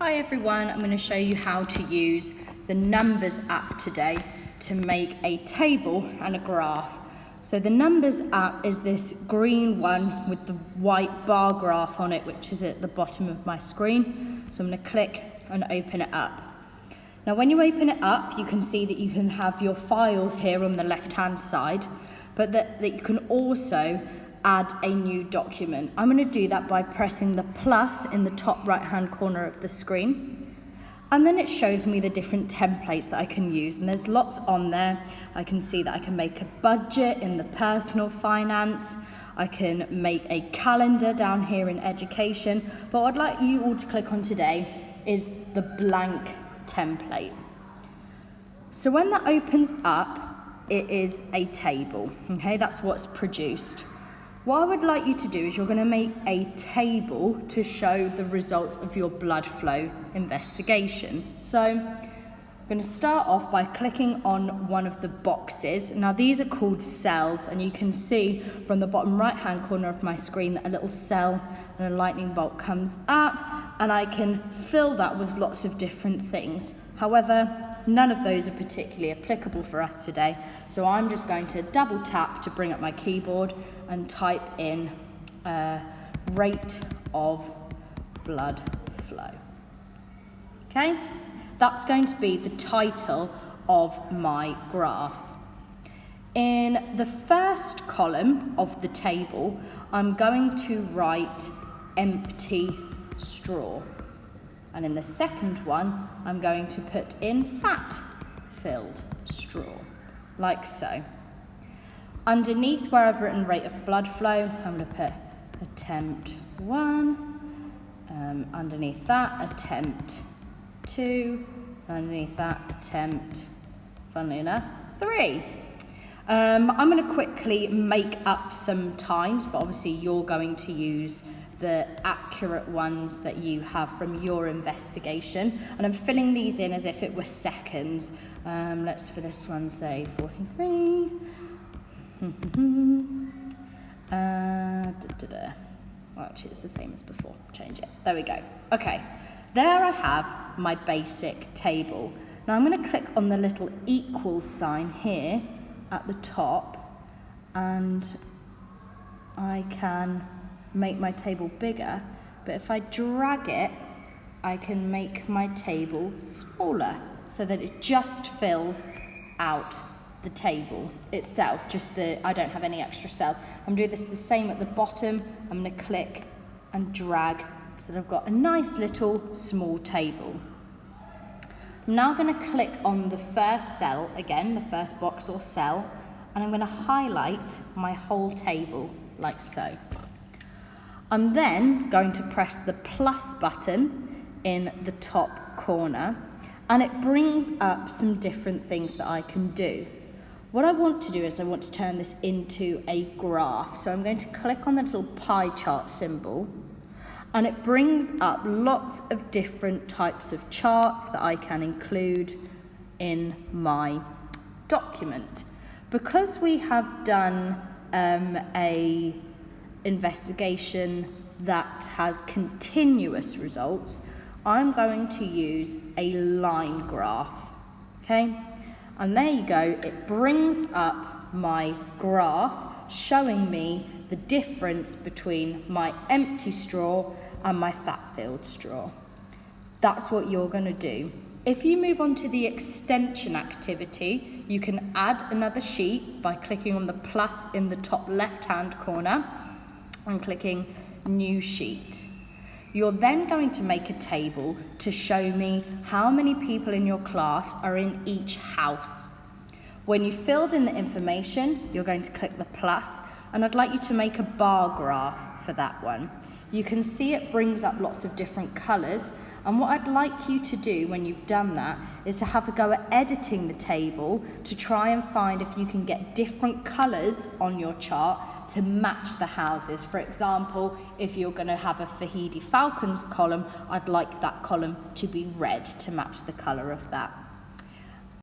Hi everyone, I'm going to show you how to use the Numbers app today to make a table and a graph. So the Numbers app is this green one with the white bar graph on it, which is at the bottom of my screen. So I'm going to click and open it up. Now when you open it up, you can see that you can have your files here on the left hand side, but that you can also add a new document. I'm going to do that by pressing the plus in the top right hand corner of the screen, and then it shows me the different templates that I can use, and there's lots on there. I can see that I can make a budget in the personal finance, I can make a calendar down here in education, but what I'd like you all to click on today is the blank template. So when that opens up, it is a table, okay, that's what's produced. What I would like you to do is you're going to make a table to show the results of your blood flow investigation. So I'm going to start off by clicking on one of the boxes. Now these are called cells, and you can see from the bottom right hand corner of my screen that a little cell and a lightning bolt comes up, and I can fill that with lots of different things. However, none of those are particularly applicable for us today, so I'm just going to double tap to bring up my keyboard and type in rate of blood flow. Okay, that's going to be the title of my graph. In the first column of the table, I'm going to write empty straw. And in the second one, I'm going to put in fat-filled straw, like so. Underneath where I've written rate of blood flow, I'm going to put attempt 1, underneath that, attempt 2, underneath that, attempt, funnily enough, 3. I'm going to quickly make up some times, but obviously you're going to use the accurate ones that you have from your investigation, and I'm filling these in as if it were seconds. Let's for this one say 43. Well, actually it's the same as before. Change it. There we go. Okay, there I have my basic table. Now I'm going to click on the little equal sign here at the top, and I can make my table bigger, but if I drag it, I can make my table smaller so that it just fills out the table itself, I don't have any extra cells. I'm doing this the same at the bottom. I'm going to click and drag so that I've got a nice little small table. I'm now going to click on the first cell again, the first box or cell, and I'm going to highlight my whole table like so. I'm then going to press the plus button in the top corner, and it brings up some different things that I can do. What I want to do is I want to turn this into a graph. So I'm going to click on the little pie chart symbol, and it brings up lots of different types of charts that I can include in my document. Because we have done a investigation that has continuous results, I'm going to use a line graph, okay? And there you go, it brings up my graph showing me the difference between my empty straw and my fat-filled straw. That's what you're going to do. If you move on to the extension activity, you can add another sheet by clicking on the plus in the top left-hand corner and clicking new sheet. You're then going to make a table to show me how many people in your class are in each house. When you've filled in the information, you're going to click the plus, and I'd like you to make a bar graph for that one. You can see it brings up lots of different colours, and what I'd like you to do when you've done that is to have a go at editing the table to try and find if you can get different colours on your chart to match the houses. For example, if you're going to have a Fahidi Falcons column, I'd like that column to be red to match the colour of that.